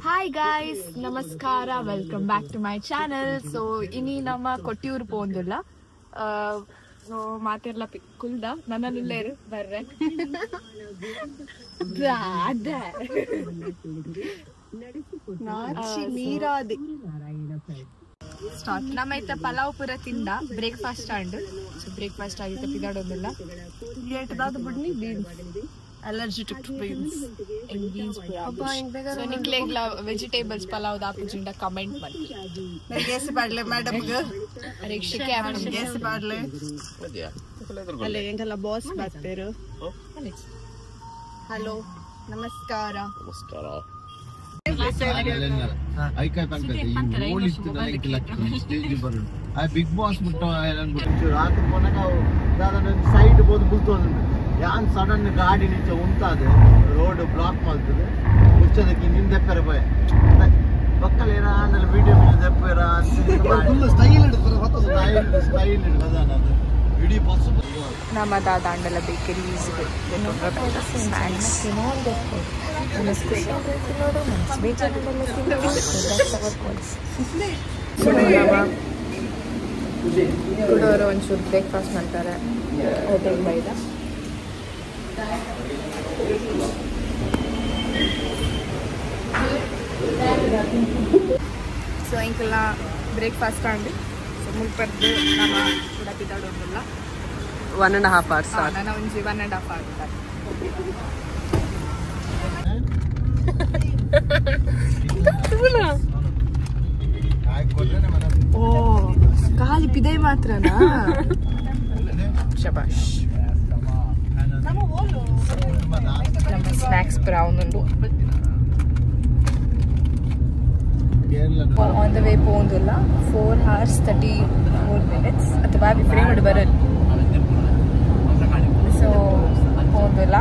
Hi guys, ನಮಸ್ಕಾರ, welcome back to my channel. So ಇನಿ ನಮ್ಮ ಕೊಟ್ಟಿಯೂರು ಪೋಂದುಲ್ಲ ಮಾತೆರ್ಲ ಕುಲ್ದ ನನ್ನಲ್ಲೇ ಬರ್ರೆ ಸ್ಟಾರ್ಟ್. ನಮ್ಮೈತ ಪಲಾವ್ ಪುರ ತಿಂದ ಬ್ರೇಕ್ಫಾಸ್ಟ್ ಆಂಡ್ ಸೊ ಬ್ರೇಕ್ಫಾಸ್ಟ್ ಆಗಿತ್ತು ಪಿದಾಡೋದಿಲ್ಲ ಲೇಟ್ದಾದ ಬಿಡ್ನಿ beans allergic to beans and beans pura so niklegla vegetables palav da pujinda comment ಮಾಡಿ guess padle madam ಗೆ ಪರೀಕ್ಷೆಗೆ ಅವನು guess padle ಅಲ್ಲ ಎಂಗಲ್ಲ ಬಾಸ್ ಬರ್ತಾರೆ. ಹಲೋ ನಮಸ್ಕಾರ ಬಿಗ್ ಬಾಸ್ ರಾತ್ರಿ ಕೊನೆಗೆ ಸೈಡ್ ಬೋದು ಬುಲ್ತೋದು ಯಾನ್ ಸಡನ್ ಗಾಡಿ ನಿಂಚೆ ಉಂಟಾದ ರೋಡ್ ಬ್ಲಾಕ್ ಮಾಡ್ತದೆ ಮುಚ್ಚದಕ್ಕೆ ನಿಂದೆಪ್ಪರ ಭಯ ಪಕ್ಕಲ್ ಏನ ಅಂದ್ರೆ ವಿಡಿಯೋ ದೆಪ್ಪರ ಸ್ಟೈಲ್ ಇಡೀ ಬಸ್ ನಮ್ಮ ದಾಂಡಲ ಬೇಕರೀಸ್ ಕುಡೋರು ಒಂಚೂರು ಬ್ರೇಕ್ಫಾಸ್ಟ್ ಮಾಡ್ತಾರೆ ಹೋಟೆಲ್ ಬೈದ. ಸೊ ಇಂಕೆಲ್ಲ ಬ್ರೇಕ್ಫಾಸ್ಟ್ ಆಂಡ್ ಸೊ ಮುಲ್ಪದ್ದು ನಮ್ಮ ಕೂಡ ಬಿದ್ದಾಡೋದಿಲ್ಲ 1.5 hours ನಾನು ಒಂಜಿ 1.5 hours ಓ ಖಾಲಿ ಪಿದೆ ಮಾತ್ರನಾ ಶಬಾಷ್. ನಮ್ಮ ಸ್ನ್ಯಾಕ್ಸ್ ಬ್ರೌನ್ ಉಂಟು ಆನ್ ದ ವೇ ಪೋಂದಿಲ್ಲ 4 hours 34 minutes ಅಥವಾ ಫ್ರೇಮ್ ಮಾಡಿ ಬರಲ್ಲ ಸೊ ಪೋಂದಿಲ್ಲ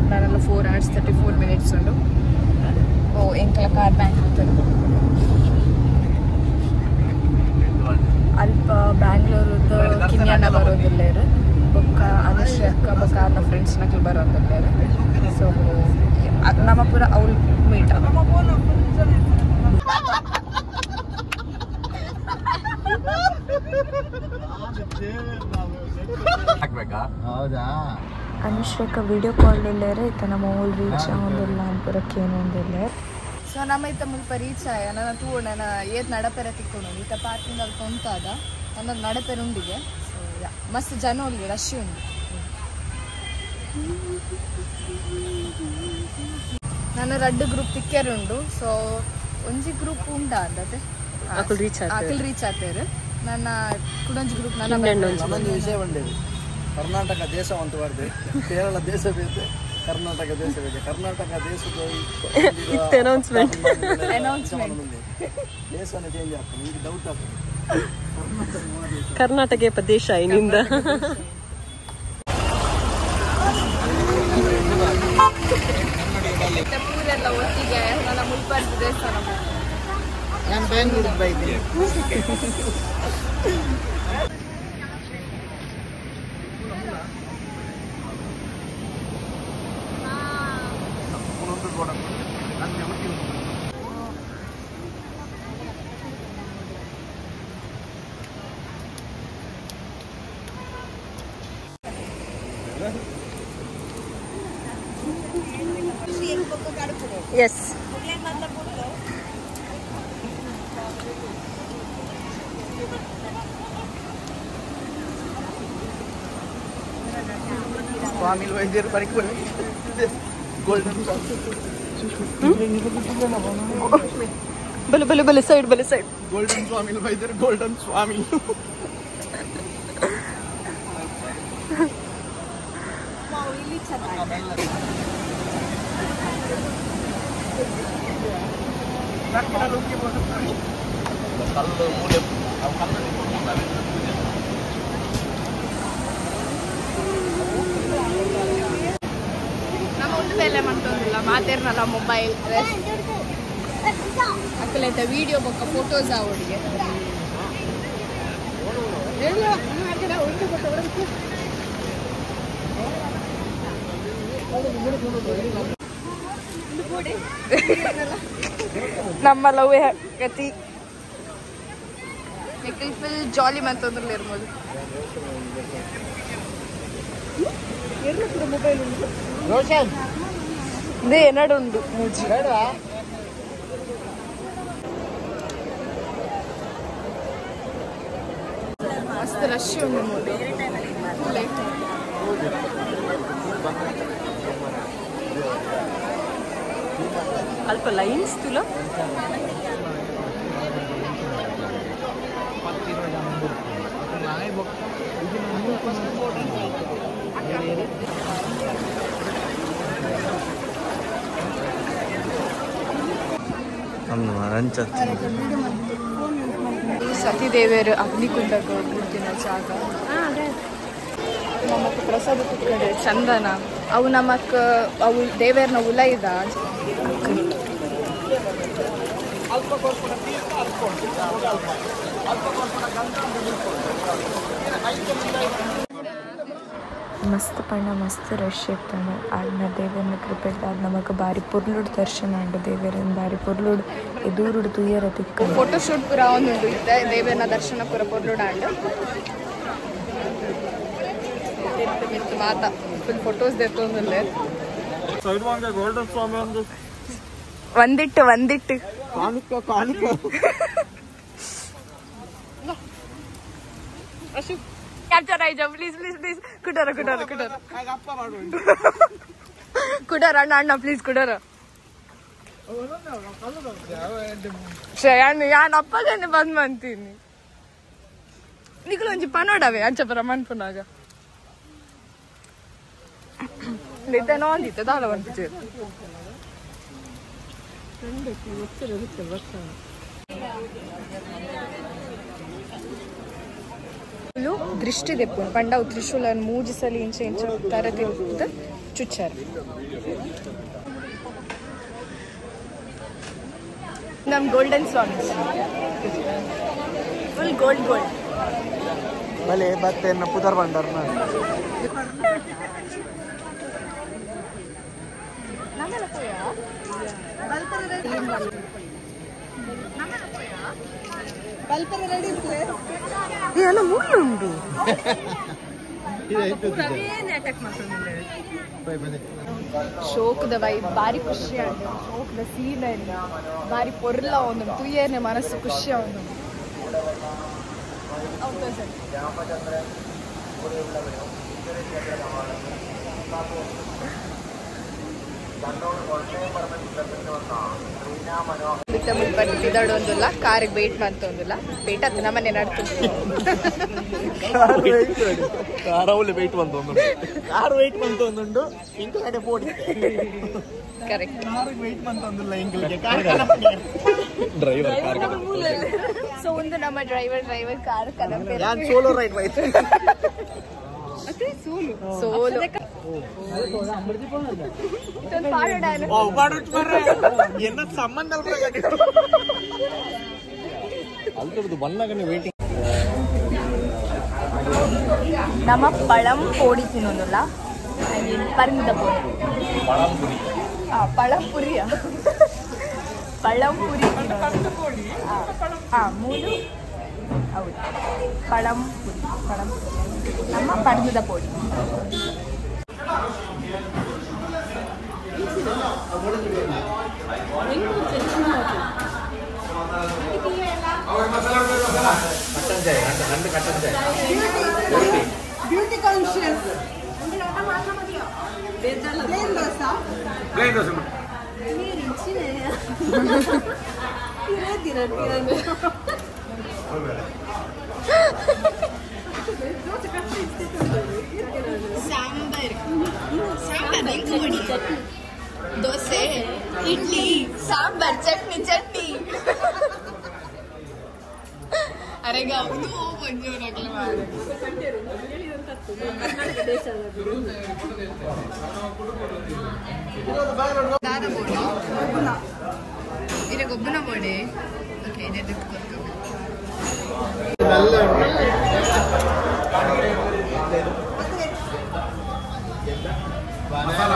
ನಾನೆಲ್ಲ 4 hours 34 minutes ಉಂಟು. ಓ ಎಂಕಲ ಕಾರ್ ಬ್ಯಾಂಕ್ ಉಂಟು ಅಲ್ಪ ಬ್ಯಾಂಗ್ಳೂರ್ದು ಕಿನ್ಯಾನ ಬರೋದಿಲ್ಲ ಇರು ಬೊಕ್ಕ ಅನುಶ್ರೀ ಅಕ್ಕ ಬೊಕ್ಕ ನನ್ನ ಫ್ರೆಂಡ್ಸ್ ನಕಲ್ ಬರೋದಿಲ್ಲ ಇರು. ಸೊ ನಮ್ಮ ಪೂರ ಅವ್ಳು ಮೀಟ್ ಹೌದಾ ಅನುಶ್ರೀಕ ವಿಡಿಯೋ ಕಾಲ್ ಇಲ್ಲೇರೆ ಇತ್ತ ನಮ್ಮ ಓಲ್ ರೀಚ್ ಆಗೋದಿಲ್ಲ ಅನ್ಪುರಕ್ಕೆ ಏನು ಒಂದಿಲ್ಲ. ಸೊ ನಮ್ಮ ಇತ್ತ ಮುಲ್ಪ ರೀಚ್ ಆಯ ನನ್ನ ತೂ ನನ್ನ ಏತ್ ನಡಪೆರ ತಿಕ್ಕೊಂಡು ಈತ ಪಾರ್ಕಿಂಗ್ ಅಲ್ಲಿ ಕೊಂತಾದ ನನ್ನ ನಡಪೆರ ಉಂಡಿಗೆ. ಸೊ ಮಸ್ತ್ ಜನ ಉಂಡಿಗೆ ರಶ್ ಉಂಡು. ನಾನು 2 ಗ್ರೂಪ್ ತಿಕ್ಕೇರುಂಡು. ಸೊ ಒಂಜಿ ಗ್ರೂಪ್ ಉಂಟಾ ಅಂದತೆ ಅಕಲ್ ರೀಚ್ ಆತೇರು ನನ್ನ ಕುಡೊಂಜಿ ಗ್ರೂಪ್ ನನ್ನ ವಿಷಯ ಒಂದೇ ಕರ್ನಾಟಕ ದೇಶ ಅಂತ ಬರ್ದೆ ಕೇರಳ ದೇಶ ಬೇಕು ಕರ್ನಾಟಕ ದೇಶ ಬೇಕು ಕರ್ನಾಟಕ ದೇಶದ ಅನೌನ್ಸ್ಮೆಂಟ್ ದೇಶನ ಚೇಂಜ್ ಆಗ್ತದೆ ನಿಮಗೆ ಡೌಟ್ ಆಗ್ತದೆ ಕರ್ನಾಟಕ ಪ್ರದೇಶ ಏನಿಂದ ಪೂರೆಲ್ಲ ಒಟ್ಟಿಗೆ ನನ್ನ ಮುಲ್ಪಾಡ್ ದೇವಸ್ಥಾನ ನಾನು ಬೆಂಗಳೂರಿಗೆ ಬೈತೀನಿ. Yes. ಸ್ವಾಮಿ ವೈದ್ಯರು ಪರಿಕೊಳ್ಳಿ ಗೋಲ್ಡನ್ ಬಲೆ ಬಲೆ ಬಲೆ ಸೈಡ್ ಗೋಲ್ಡನ್ ಸ್ವಾಮಿ ವೈದ್ಯರು ಗೋಲ್ಡನ್ ಸ್ವಾಮಿ ನಮ್ಮ ಒಂದು ಬೆಲೆ ಮಾಡ್ತೋದಿಲ್ಲ ಮಾತೇರ್ನಲ್ಲ ಮೊಬೈಲ್ ಅಕ್ಕಲೈತ ವಿಡಿಯೋ ಬೊಕ್ಕ ಫೋಟೋಸ್ ಅವಳಿಗೆ ನಮ್ಮ ಲವ್ ಗತಿ ಫುಲ್ ಜಾಲಿ ಮಂತಂದ್ರಲ್ಲಿ ಇರ್ಬೋದು. ಇದೇ ಏನಾಡು ಉಂಟು ಮೂಜಿ ಮಸ್ತ್ ರಶ್ ಉಂಟು ನೋಡಿ. ಅಲ್ಪ ಲೈನ್ಸ್ ತುಲ ಸತಿದೇವಿಯರು ಅಗ್ನಿಕುಂಡಕ್ಕೆ ಕೂತಿನ ಜಾಗ. ನಮಕ್ ಪ್ರಸಾದ ಕುತ್ಕೊಂಡ್ರೆ ಚಂದನ ಅವು ನಮಕ್ ಅವು ದೇವೇರ್ನ ಉಲ ಇದ ಮಸ್ತ್ ಪಣ್ಣ ಮಸ್ತ್ ರಶ್ ಇರ್ತಾನೆ. ಆಡ್ನ ದೇವರನ್ನ ಕೃಪೆಟ್ ಆಡ್ ನಮಕ್ ಬಾರಿ ಪುರ್ಲುಡ್ ದರ್ಶನ ಆಂಡ ದೇವರನ್ನ ಬಾರಿ ಪುರ್ಲುಡ್ ಎದೂರುಡ್ ತುಯ್ಯರ ತಿಕ್ಕ ಫೋಟೋ ಶೂಟ್ ಪೂರ ಒಂದು ಇತ್ತೆ ದೇವರನ್ನ ದರ್ಶನ ಪೂರ ಪುರ್ಲುಡ್ ಆಂಡ ಮಾತಾ ಫುಲ್ ಫೋಟೋಸ್ ದೆತ್ತೊಂದುಲ್ಲೆ ಗೋಲ್ಡನ್ ಸ್ವಾಮಿ ಒಂದು ಒಂದಿಟ್ಟು ಕ್ಯಾಪ್ಚರ್ ಆಯ್ತು ಪ್ಲೀಸ್ ಕುಡರ ಅಣ್ಣ ಪ್ಲೀಸ್ ಕುಡರ ಯಾನ್ ಅಪ್ಪಗನ್ನೇ ಬಂದ್ ಅಂತೀನಿ ನಿಖಲು ಒಂಚಿ ಪನೋಡವೆ ಅಂಚಪರ ಮನ್ಪುನಾಗ ಲಿತನೋ ಅಂದಿತ್ತು ದಾಳ ಬಂದಿತ್ತು ದೃಷ್ಟಿ ದೆಪ್ಪು ಪಂಡವು ತ್ರಿಶೂಲನ್ ಮೂಜಿಸಲಿ ಇಂಚ ತರ ತಿರುಗುತ್ತ ಚುಚ್ಚಾರ ನಮ್ ಗೋಲ್ಡನ್ ಸ್ವಾಮಿ ಫುಲ್ ಗೋಲ್ಡ್ ಭಲೆ ಮತ್ತೆ ಪುದರ್ ಬಂಡರ್ನ ಎಲ್ಲ ಮುಳ್ಳುಂಡು ಶೋಕದ ವೈಬ್ ಬಾರಿ ಖುಷಿ ಆಗ ಶೋಕದ ಸೀನ್ ಬಾರಿ ಪೊರ್ಲ ಒಂದು ತುಯ್ಯನೆ ಮನಸ್ಸು ಖುಷಿ ಅವನು ಬಿದ್ದಾಡೊಂದಿಲ್ಲ ಕಾರಿಗೆ ವೇಟ್ ಮಾಡ್ತೊಂದಿಲ್ಲ ವೇಟ್ ಹತ್ತು ನಮ್ಮನೆ ನಡ್ತೀನಿ ಕಾರ್ ವೆಯ್ಟ್ ಬಂತೊಂದುಂಡು ಇಂಕ ಕಡೆ ಪೋಡಿ ಕರೆಕ್ಟ್ ಕಾರಿಗೆ ವೆಯ್ಟ್ ಬಂತೊಂದಿಲ್ಲ ಇಂಕಲ್ಗೆ ಡ್ರೈವರ್ ಸೊ ಒಂದು ನಮ್ಮ ಡ್ರೈವರ್ ಕಾರ್ ಕಲಂಪೆ ಯಾನ್ ಸೋಲೋ ರೈಡ್ ಬೈತ್ ಸೋಲು என்ன சம்பந்தம் ಅಲ್ತರದು ಬಂದಾಗನೇ ವೇಟಿಂಗ್ ನಮ್ಮ ಪಳಂ ಪೋಡಿ ತಿನ್ನೋದಿಲ್ಲ ಪರಂದ ಪೋಡಿ ಪಳಂಪುರಿಯ ಪಳಂಪುರಿ ಮೂರು ಹೌದು ಪಳಂಪುರಿ ನಮ್ಮ ಪರ್ಮದ ಪೋಡಿ ಬ್ಯೂಟಿ ಕಾನ್ಶಿಯಸ್ ದೋಸೆ ಇಡ್ಲಿ ಸಾಂಬಾರ್ ಚಟ್ನಿ ಅರೆಗ ಹೌದು ಮಂಜೂರಾಗ್ಲಿ ಇದು ಗೊಬ್ಬನ ಬೋಡೆ ಓಕೆ ಇದೆ ಮಸಾಲ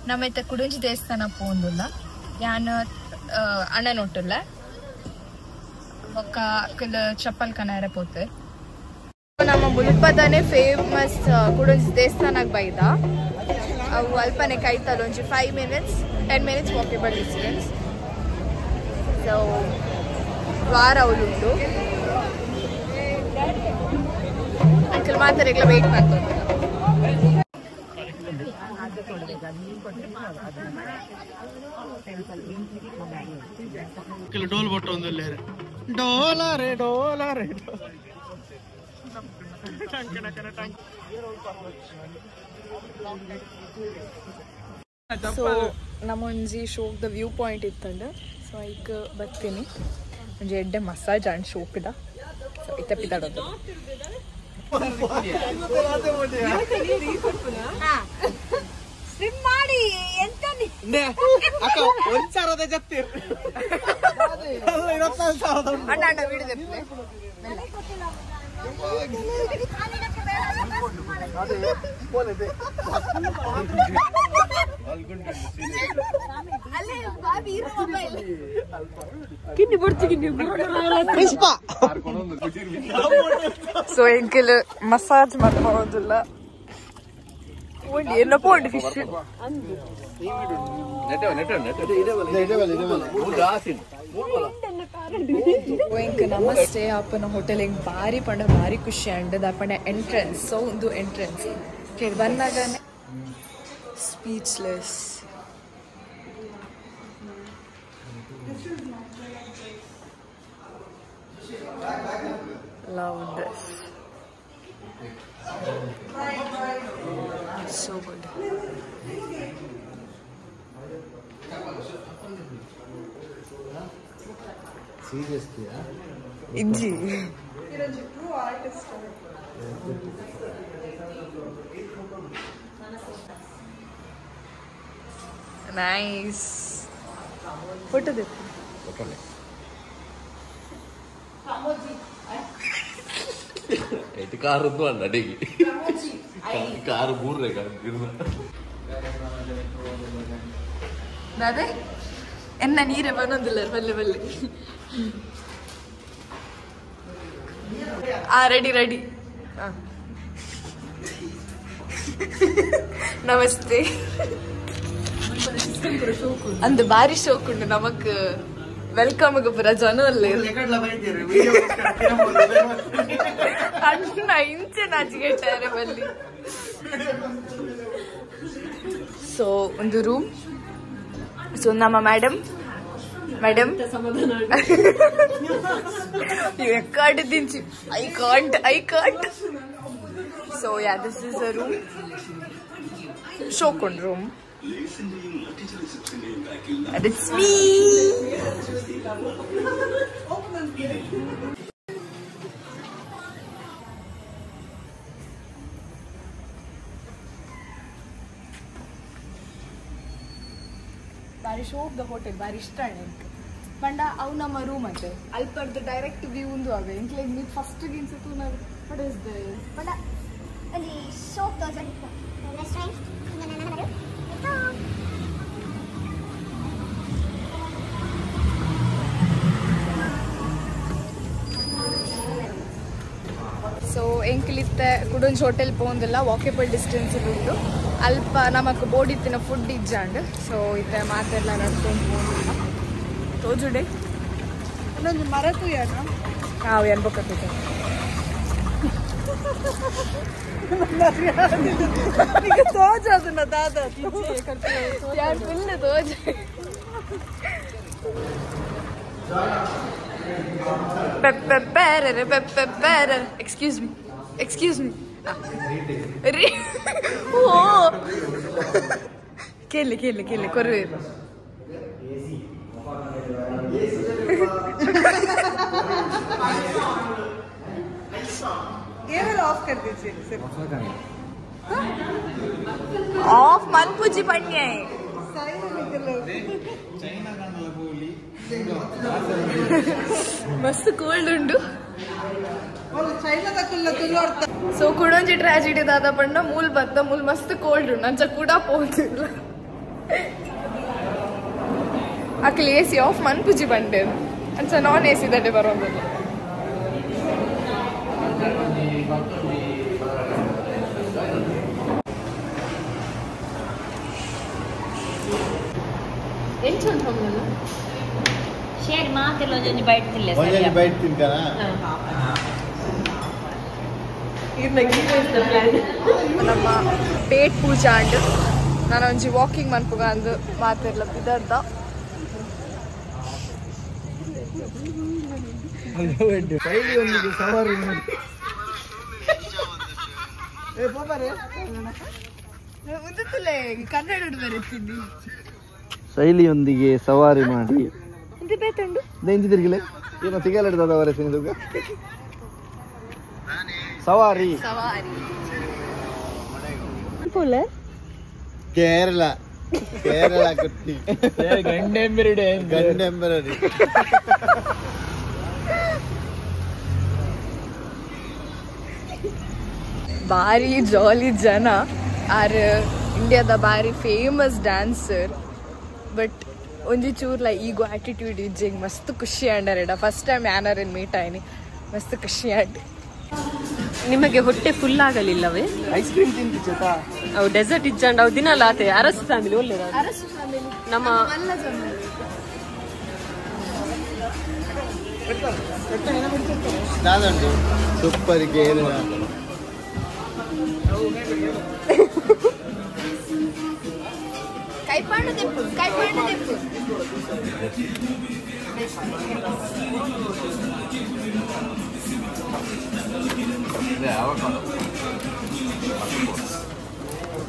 ನಮ್ಮೈತೆ ಕುಡುಂಜಿ ದೇವಸ್ಥಾನ ಪೋಂದುಲ್ಲ ಯಾನ್ ಅಣ್ಣನೊಟ್ಟುಲ್ಲ ಒಕ್ಕ ಚಪ್ಪಲ್ ಕನಾರ ಪೋತೆ ನಮ್ಮ ಮುಲ್ಪದನೆ ಫೇಮಸ್ ಕುಡುಂಜಿ ದೇವಸ್ಥಾನಕ್ಕೆ ಬೈದ ಅವು ಅಲ್ಪನೆ ಕೈತಲ್ಲ ಒಂಜಿ 5 minutes 10 minutes walkable distance so ವಾರ ಅವಳುಂಟು ಅಂಕಲ್ ಮಾತಾರೆಗ್ಲ ವೇಟ್ ಮಾಡ್ತಾರೆ ಡೋಲ್ ಬೊಟ್ಟು ಒಂದು ಡೋಲಾರೆ ಡೋಲಾರೆ ಸೊ ನಮ್ಮೊಂಜಿ ಶೋಕ್ದ ವ್ಯೂ ಪಾಯಿಂಟ್ ಇತ್ತಂಡ ಸೊ ಈಗ ಬರ್ತೀನಿ ಒಂಜಿ ಎಡ್ಡೆ ಮಸಾಜ್ ಅಂಡ್ ಶೋಕ್ದ ಸೊ ಇತ್ತ ಪಿತಾಡೋದು ಮಾಡಿ ಎಂತ ಅಣ್ಣ ಅಣ್ಣ ಬಿಡಿದೆ ಸೊ ಎಂಕಲ್ ಮಸಾಜ್ ಮಾಡ್ಕೊಳ್ಳೋದಿಲ್ಲ ಏನಪ್ಪ ಉಂಟು ಫಿಶ್ ಇಂಕ ನಮಸ್ತೆ ಅಪ್ಪನ ಹೋಟೆಲ್ ಹಿಂಗೆ ಭಾರಿ ಪಂಡ ಭಾರಿ ಖುಷಿ ಅಂಡದ ಅಪ್ಪನ ಎಂಟ್ರೆನ್ಸ್ ಸೊ ಒಂದು ಎಂಟ್ರೆನ್ಸ್ ಕೇಳಿ ಬಂದಾಗನೆ speechless love this so good seriously inji nice photo de itu karu tuh anda deh karu burre kan dade enna neere banondilla balle balle ready ನಮಸ್ತೆ ಅಂದು ಬಾರಿ ಶೋಕ್ ಉಂಟು ನಮಕ್ ವೆಲ್ಕಮ್ ಪೂರ ಜನ ಅಣ್ಣ ಇಂಚೆ ನಾಚಿಗೆಟ್ಟಾರೆ ಬಲ್ಲಿ ಸೊ ಒಂದು ರೂಮ್ ಸೊ ನಮ್ಮ ಮೇಡಮ್ ಎಕ್ಕಾಡಿದಿಂಚಿ I can't so yeah this is a room ಶೋಕೊಂಡ್ ರೂಮ್ and it's me ಬಾರಿ ಶೋಕ್ ದ ಹೋಟೆಲ್ ಬಾರಿ ಇಷ್ಟ ಪಂಡ ಅವು ನಮ್ಮ ರೂಮ್ ಅಂತೆ ಅಲ್ಪರ್ದು ಡೈರೆಕ್ಟ್ ವ್ಯೂ ಒಂದು ಆಗ ಇಂಕ್ಲೆ ನೀವು ಫಸ್ಟ್ ಗಿನ್ಸತ್ತು ನಾವು ವಾಟ್ ಇಸ್ ದಿಸ್ ಪಂಡ ಅಲ್ಲಿ ಶೋಕ್ ರೆಸ್ಟೋರೆಂಟ್ ಸೊ ಎಂಕ್ಲಿತ್ತೆ ಕುಡೊಂಜಿ ಹೋಟೆಲ್ ಪೋಂದಿಲ್ಲ ವಾಕೇಬಲ್ ಡಿಸ್ಟೆನ್ಸ್ ಉಂಟು ಅಲ್ಪ ನಮಕ್ ಬೋಡಿತ್ತಿನ ಫುಡ್ ಇಜ್ಜಾಂಡ್ ಸೊ ಇತ್ತೆ ಮಾತೆಲ್ಲ ನಡ್ಕೊಂಡು ಪೋಂದಿಲ್ಲ ತೋಜುಡೆ ಇನ್ನೊಂದು ಮರತು ಯಾರು ನಾವು ಎನ್ಬೇಕಂತ ತೋಜ ಅದನ್ನ ದಾದ ಯಾರು ಫುಲ್ ತೋಜ Excuse me. Oh. Kelle korre. केवल ऑफ कर दीजिए सिर्फ ऑफ मन पूजी पड़नी है मस्त कोल्ड उंडु चैना ಸೊ ಕುಡೊಂಜಿ ಟ್ರಾಜಿಡಿ ದಾದ ಪಂಡ ಮೂಲ್ ಬತ್ತ ಮೂಲ್ ಮಸ್ತ್ ಕೋಲ್ಡ್ ಉಂಡು ಅಂಚ ಕೂಡ ಪೋತಿಲ್ಲ ಅಕ್ಲಿ AC ಆಫ್ ಮನ್ಪುಜಿ ಬಂಡೆ ಅಂಚ ನಾನ್ AC ದಡ್ಡೆ ಬರೋದಿಲ್ಲ ಎಂಚೊಂದು ಹೋಗಲ್ಲ ಶೇರ್ ಮಾತೆಲ್ಲ ಒಂದೊಂದು ಬೈಟ್ ತಿಲ್ಲ ಒಂದೊಂದು ಬೈಟ್ ತಿನ್ಕನ ನಮ್ಮ ಪೇಟ್ ಪೂಜಾ ಅಂಡ್ ನಾನು ಒಂಜಿ ವಾಕಿಂಗ್ ಮನ್ಪುಗ ಅಂದು ಮಾತಿರ್ಲ ಬಿದರ್ದ ಕನ್ನಡ ಬರುತ್ತೀನಿ ಶೈಲಿಯೊಂದಿಗೆ ಸವಾರಿ ಮಾಡಿ ಎಂತ ಬೇತುಂಡು ನೆಂಜಿ ತಿರ್ಗಿಲೆ ಏನೋ ಸಿಗಲಿಡ್ದ ಅವರ ಸಿನಿದುಗ ಸವಾರಿ ಸವಾರಿ ಕೇರಳ ಕೇರಳ ಕಟ್ಟಿ ಗಂಡೆಂಬರಡಿ ಬಾರಿ ಜಾಲಿ ಜನ ಆರ್ ಇಂಡಿಯಾದ ಬಾರಿ ಫೇಮಸ್ ಡ್ಯಾನ್ಸರ್ ಬಟ್ ಒಂಜಿ ಚೂರ್ಲ ಈಗೋ ಆಟಿಟ್ಯೂಡ್ ಇಜ್ಜಿಂಗ್ ಮಸ್ತ್ ಖುಷಿ ಆಂಡರೆಡ ಫಸ್ಟ್ ಟೈಮ್ ಯಾನರೇನು ಮೀಟ್ ಆಯ್ನಿ ಮಸ್ತ್ ಖುಷಿ ಆಂಡ್ ನಿಮಗೆ ಹೊಟ್ಟೆ ಫುಲ್ ಆಗಲಿಲ್ಲವೇ? ಐಸ್ ಕ್ರೀಮ್ ತಿಂತಿಚ್ಚ ಅವು ಡೆಸರ್ಟ್ ಇಜ್ಜಂಡ್ ಅವು ದಿನ ಲಾತೆ ಅರಸು ಫ್ಯಾಮಿಲಿ ಒಳ್ಳೆದ ನಮ್ಮ ನಾನುಂಟು ಸೂಪರ್ ಕೇರಳ ಕೈಪಾಂಡು ತೆಪ್ಪು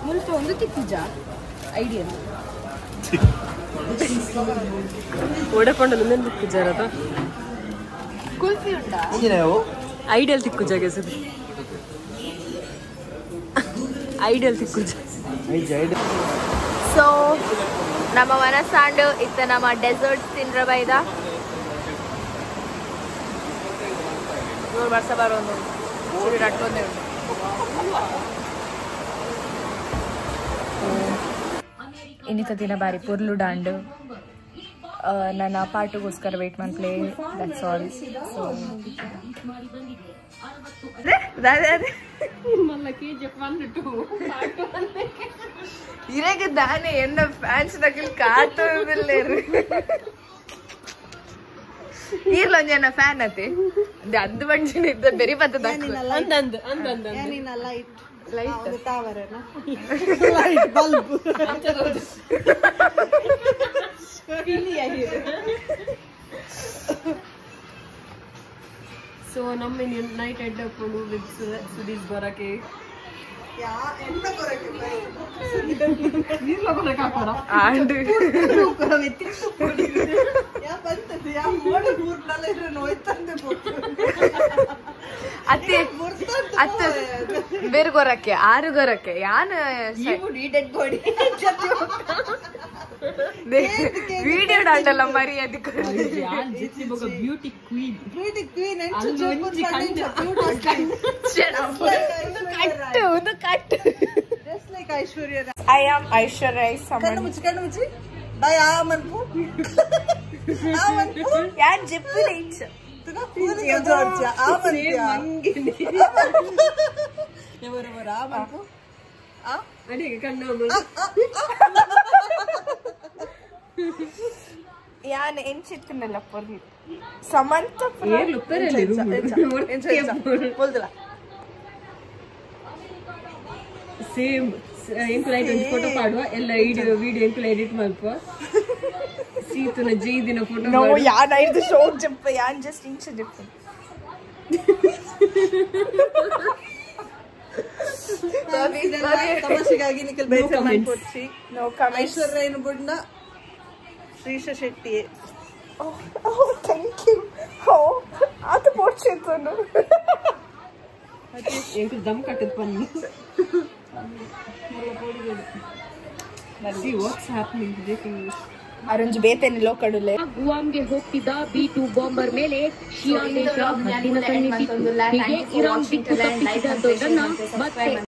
ಮುಲ್ಪ ಒಂದು ತಿಕ್ಕುಜ ಐಡಿಯಾ ಓಡಕೊಂಡು ಮುಂದೆ ತಿಕ್ಕುಜಾರದ ಕುಲ್ಫಿ ಉಂಟಾ ಐಡಿಯಲ್ ತಿಕ್ಕುಜಾಗೆ ಸದಿ ಐಡಿಯಲ್ ತಿಕ್ಕುಜ ಸೊ ನಮ್ಮ ಮನಸ್ಸಾಂಡು ಇತ್ತ ನಮ್ಮ ಡೆಸರ್ಟ್ಸ್ ತಿಂದ್ರ ಬೈದ ವರ್ಷ ಬರೋದು ಅಟ್ಕೊಂಡೆ ಉಂಟು ಇನ್ನಿತ ದಿನ ಬಾರಿ ಪುರ್ಲುಡಾಂಡು ನನ್ನ ಪಾರ್ಟಿಗೋಸ್ಕರ ವೇಟ್ ಮಾಡ್ಲೇ ದಟ್ಸ್ ಆಲ್ ಸೊ ಇರಾಗ ದಾನೆ ಎನ್ನ ಫ್ಯಾನ್ಸ್ ನಕಲ್ ಕಾತೋದಿಲ್ಲೇರು ಈರ್ಲೊಂಜನ ಫ್ಯಾನ್ ಅತೆ ಅಂದು ಬಂಜಿನ ಇದ್ದ ಬೆರಿ ಬತ್ತದ ಸೊ ನಮ್ಮ ನೈಟ್ ಎಡ್ ಹಾಕೊಂಡು ವಿತ್ ಸುದೀಶ್ ಬರಕ್ಕೆ ಅತ್ತೆ ಅತ್ತೆ ಬೇರೆ ಗೊರಕ್ಕೆ ಆರು ಗೊರಕ್ಕೆ ಯಾನ್ ವಿಡಿಯೋ ಡಾಟಲ್ಲ ಮರಿ ಅದಕ್ಕೆ beauty queen I am Aishwarya Rai Saman. ಯಾನ್ ಜೆಪ್ಪು ರೈಚ್ ಯಾನ್ ಎಂಚಿತ್ತನಲ್ಲ ಪೊರ್ಲಿ ಸಮಂತ ಸೇಮ್ ಎಂಕ್ಲೈಟ್ ಒಂದು ಫೋಟೋ ಪಾಡುವ ಎಲ್ಲ ವಿಡಿಯೋ ಎಂಕ್ಲೈಟ್ ಮಲ್ಪ ಸೀತನ ಜೈದಿನ ಫೋಟೋ ನೋ ಯಾನ್ ಐದು ಶೋ ಜೆಪ್ಪ ಯಾನ್ ಜಸ್ಟ್ ಇಂಚ ಜೆಪ್ಪ ತಮಾಷೆಗಾಗಿ ನಿಖಿಲ್ ಬೇಸರ ಮಾಡ್ಕೊಡ್ಸಿ ಐಶ್ವರ್ಯ ಬುಡ್ನ ಶ್ರೀಶ ಶೆಟ್ಟಿ ಥ್ಯಾಂಕ್ ಯು ಓ ಅದು ಪೋಡ್ಸಿತ್ತು ಎಂಕು ದಮ್ ಕಟ್ಟದ ಬನ್ನಿ See what's happening. ಅರಂಜು ಬೇತೇನೆ ಲೋಕಡುಲೆ ಗುವಾಮ್ಗೆ ಹೋಗ್ತಿದ್ದ B2 ಬಾಂಬರ್ ಮೇಲೆ ಶಿಯಾ ದೇಶ ಹದ್ದಿನ ಕಣ್ಣಿಟ್ಟಿತ್ತು. ಹೀಗೆ ಇರಾನ್ ದಿಕ್ಕು ತಪ್ಪಿಸಿದ ದೊಡ್ಡನ್ನ ಮತ್ತೆ